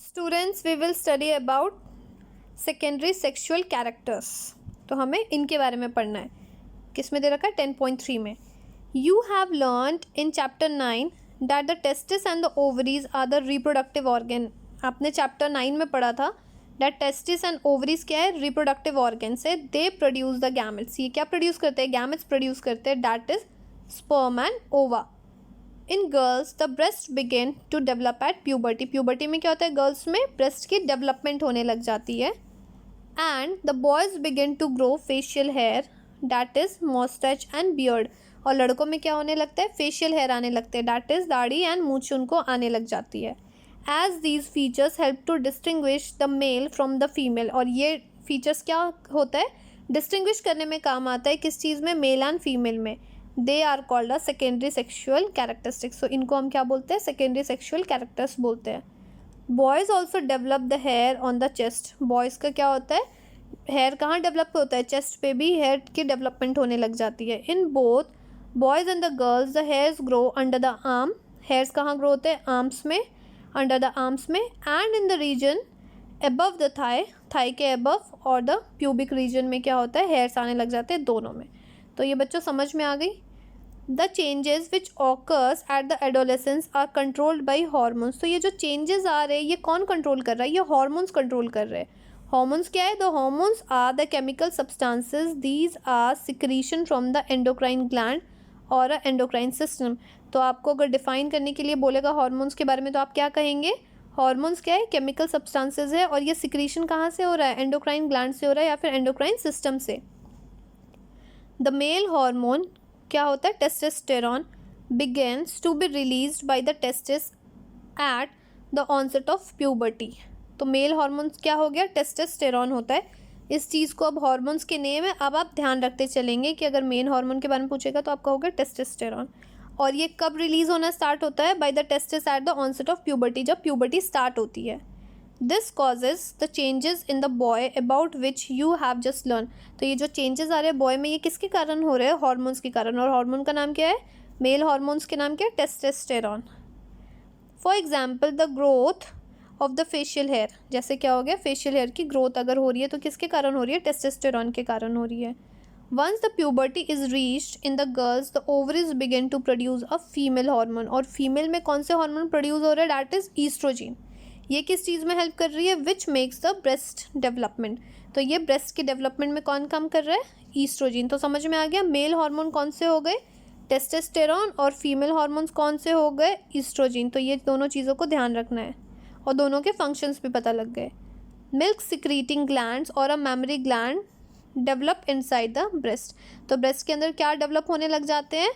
Students we will study about secondary sexual characters. तो हमें इनके बारे में पढ़ना है। किस में दे रखा है? 10.3 में। You have learned in chapter 9 that the testis and the ovaries are the reproductive organ. आपने चैप्टर 9 में पढ़ा था दैट टेस्टिस एंड ओवरीज क्या है? रिप्रोडक्टिव ऑर्गन से। They produce the gametes. ये क्या प्रोड्यूस करते हैं? गैमेट्स प्रोड्यूस करते हैं, that is sperm and ova. In girls the breast begin to develop at puberty. Puberty में क्या होता है? गर्ल्स में ब्रेस्ट की डेवलपमेंट होने लग जाती है। And the boys begin to grow facial hair that is moustache and beard. और लड़कों में क्या होने लगता है? फेशियल हेयर आने लगते हैं, दैट इज दाढ़ी एंड मूंछ उनको आने लग जाती है। As these features help to distinguish the male from the female. और ये फीचर्स क्या होता है? डिस्टिंग्विश करने में काम आता है। किस चीज़ में? मेल एंड फीमेल में। They are called a secondary sexual characteristics. तो इनको हम क्या बोलते हैं? सेकेंडरी सेक्शुअल कैरेक्टर्स बोलते हैं। Boys also develop the hair on the chest. Boys का क्या होता है? हेयर कहाँ डेवलप होता है? चेस्ट पे भी हेयर की डेवलपमेंट होने लग जाती है। In both boys and the girls the hairs grow under the arm. Hairs कहाँ ग्रो होते हैं? आर्म्स में, अंडर द आर्म्स में। And in the region above the thigh, thigh के अबव, और द प्यूबिक रीजन में क्या होता है? हेयर्स आने लग जाते हैं दोनों में। तो ये बच्चों समझ में आ गई। The changes which occurs at the adolescence are controlled by hormones. तो ये जो चेंजेस आ रहे हैं ये कौन कंट्रोल कर रहा है? ये हॉर्मोन्स कंट्रोल कर रहे हैं। हॉर्मोन्स क्या है? The hormones are the chemical substances, these are secretion from the endocrine gland और एंडोक्राइन सिस्टम। तो आपको अगर डिफाइन करने के लिए बोलेगा हॉर्मोन्स के बारे में तो आप क्या कहेंगे? हॉर्मोन्स क्या है? केमिकल सब्सटेंसेस है, और ये सिक्रीशन कहाँ से हो रहा है? एंडोक्राइन ग्लैंड से हो रहा है या फिर एंडोक्राइन सिस्टम से। द मेल हार्मोन क्या होता है? Testosterone begins to be released by the testis at the onset of puberty. तो मेल हार्मोन्स क्या हो गया? टेस्टोस्टेरॉन होता है। इस चीज़ को अब हार्मोन्स के नेम है, अब आप ध्यान रखते चलेंगे कि अगर मेन हार्मोन के बारे में पूछेगा तो आप कहोगे टेस्टोस्टेरॉन। और ये कब रिलीज होना स्टार्ट होता है? By the testis at the onset of puberty, जब प्यूबर्टी स्टार्ट होती है। This causes the changes in the boy about which you have just learn. तो ये जो चेंजेस आ रहे हैं बॉय में, ये किसके कारण हो रहे हैं? हॉर्मोन्स के कारण। और हार्मोन का नाम क्या है? मेल हार्मोन्स के नाम क्या है? Testosterone. For example the growth of the facial hair. जैसे क्या हो गया? फेशियल हेयर की ग्रोथ अगर हो रही है तो किसके कारण हो रही है? टेस्टोस्टेरॉन के कारण हो रही है। Once the puberty is reached in the girls the ovaries begin to produce a female hormone. और फीमेल में कौन से हार्मोन प्रोड्यूस हो रहे हैं? That is oestrogen. ये किस चीज़ में हेल्प कर रही है? Which makes the breast development. तो ये ब्रेस्ट की डेवलपमेंट में कौन काम कर रहा है? ईस्ट्रोजिन। तो समझ में आ गया। मेल हार्मोन कौन से हो गए? टेस्टोस्टेरॉन। और फीमेल हार्मोन्स कौन से हो गए? ईस्ट्रोजिन। तो ये दोनों चीज़ों को ध्यान रखना है और दोनों के फंक्शंस भी पता लग गए। मिल्क सिक्रीटिंग ग्लैंड्स और a mammary gland develop inside the breast. तो ब्रेस्ट के अंदर क्या डेवलप होने लग जाते हैं?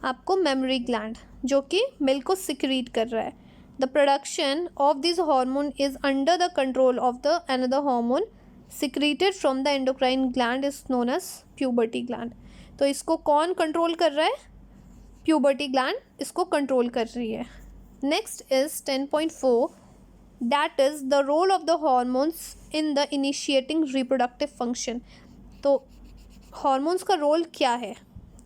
आपको मेमरी ग्लैंड, जो कि मिल्क को सिक्रीट कर रहा है। The production of this hormone is under the control of the another hormone secreted from the endocrine gland is known as puberty gland. तो इसको कौन कंट्रोल कर रहा है? प्यूबर्टी ग्लैंड इसको कंट्रोल कर रही है। Next is 10.4 that is the role of the hormones in the initiating reproductive function. तो हॉर्मोन्स का रोल क्या है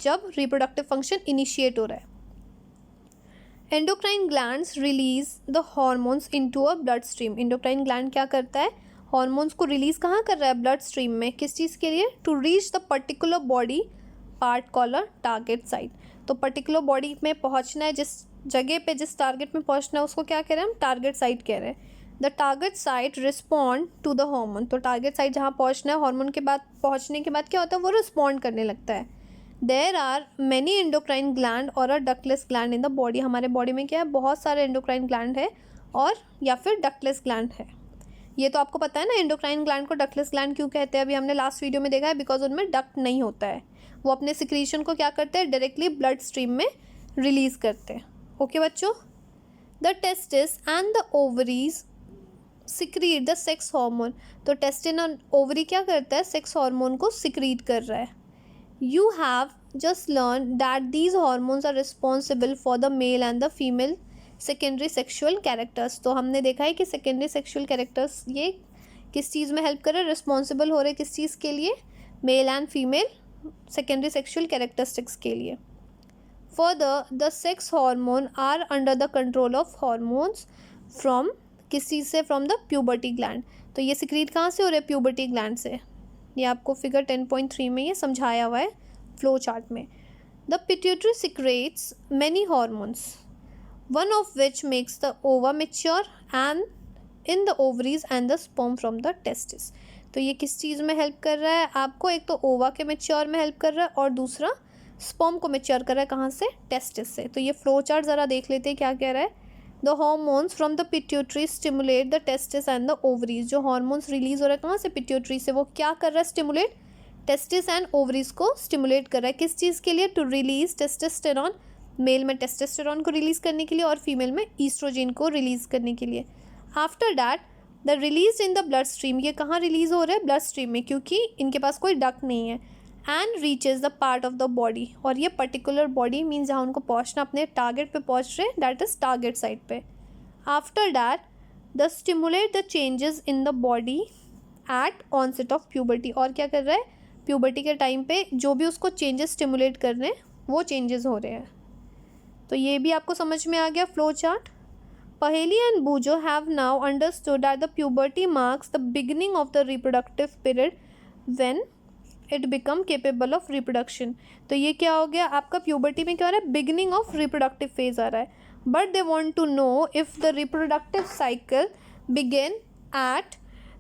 जब रिप्रोडक्टिव फंक्शन इनिशिएट हो रहा है? Endocrine glands release the hormones into a blood stream. Endocrine gland क्या करता है? हॉर्मोन्स को रिलीज कहाँ कर रहा है? ब्लड स्ट्रीम में। किस चीज़ के लिए? To reach the particular body part called a target site. तो पर्टिकुलर बॉडी में पहुँचना है, जिस जगह पे जिस टारगेट में पहुँचना है उसको क्या कह रहे हैं हम? टारगेट साइट कह रहे हैं। The target site respond to the hormone. तो टारगेट साइट जहाँ पहुँचना है, हार्मोन के बाद पहुँचने के बाद क्या होता है? वो रिस्पॉन्ड करने लगता है। There are many endocrine gland और a ductless gland in the body. हमारे बॉडी में क्या है? बहुत सारे एंडोक्राइन ग्लैंड है और या फिर डक्टलेस ग्लैंड है। ये तो आपको पता है ना, एंडोक्राइन ग्लैंड को डक्टलेस ग्लैंड क्यों कहते हैं? अभी हमने लास्ट वीडियो में देखा है, बिकॉज उनमें डक्ट नहीं होता है। वो अपने सिक्रीशन को क्या करते हैं? डायरेक्टली ब्लड स्ट्रीम में रिलीज करते हैं। ओके बच्चों। The testis and the ovaries secrete the sex hormone. तो टेस्टिन और ओवरी क्या करता है? सेक्स हार्मोन को सिक्रीट कर रहा है। You have just learned that these hormones are responsible for the male and the female secondary sexual characters. तो हमने देखा है कि secondary sexual characters ये किस चीज़ में हेल्प कर रहे हैं? रिस्पॉन्सिबल हो रहे किस चीज़ के लिए? Mail and female secondary sexual characteristics के लिए। Further, the sex hormone are under the control of hormones from किस चीज़ से? From the puberty gland. तो ये सिक्रीट कहाँ से हो रहा है? प्यूबर्टी ग्लैंड से। ये आपको फिगर 10.3 में ये समझाया हुआ है फ्लो चार्ट में। The pituitary secretes many hormones, one of which makes the ova mature and in the ovaries and the sperm from the testis. तो ये किस चीज़ में हेल्प कर रहा है आपको? एक तो ओवा के मैच्योर में हेल्प कर रहा है और दूसरा स्पर्म को मैच्योर कर रहा है कहाँ से? टेस्टिस से। तो ये फ्लो चार्ट ज़रा देख लेते हैं क्या कह रहा है। The hormones from the pituitary stimulate the testis and the ovaries. जो हॉर्मोन्स रिलीज हो रहा है कहाँ से? पिट्यूटरी से। वो क्या कर रहा है? स्टिमुलेट टेस्टिस एंड ओवरीज को स्टिमुलेट कर रहा है। किस चीज़ के लिए? To release testosterone. मेल में टेस्टोस्टेरॉन को रिलीज करने के लिए और फीमेल में ईस्ट्रोजन को रिलीज करने के लिए। After that the release in the blood stream. ये कहाँ रिलीज हो रहा है? ब्लड स्ट्रीम में, क्योंकि इनके पास कोई डक्ट नहीं है। And reaches the part of the body. और ये पर्टिकुलर बॉडी मीन्स जहाँ उनको पहुँचना, अपने टारगेट पे पहुँच रहे, दैट इज टारगेट साइट पे। After that the stimulate the changes in the body at onset of puberty. और क्या कर रहा है? प्यूबर्टी के टाइम पे जो भी उसको चेंजेस स्टिमुलेट कर रहे हैं वो चेंजेस हो रहे हैं। तो ये भी आपको समझ में आ गया flow chart. Paheli and Bujo have now understood that the puberty marks the beginning of the reproductive period when it become capable of reproduction. तो ये क्या हो गया आपका? प्यूबर्टी में क्या हो रहा है? बिगिनिंग ऑफ रिप्रोडक्टिव फेज आ रहा है। But they want to know if the reproductive cycle began at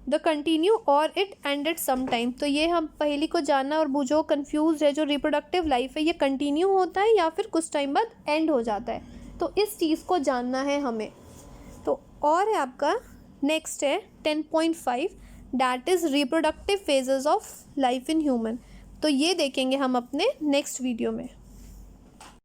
the continue और इट एंडेड सम टाइम। तो ये हम पहेली को जानना और बूझो कन्फ्यूज है, जो रिप्रोडक्टिव लाइफ है ये कंटिन्यू होता है या फिर कुछ टाइम बाद एंड हो जाता है। तो इस चीज़ को जानना है हमें। तो और है आपका नेक्स्ट है 10.5, that is reproductive phases of life in human. तो ये देखेंगे हम अपने नेक्स्ट वीडियो में।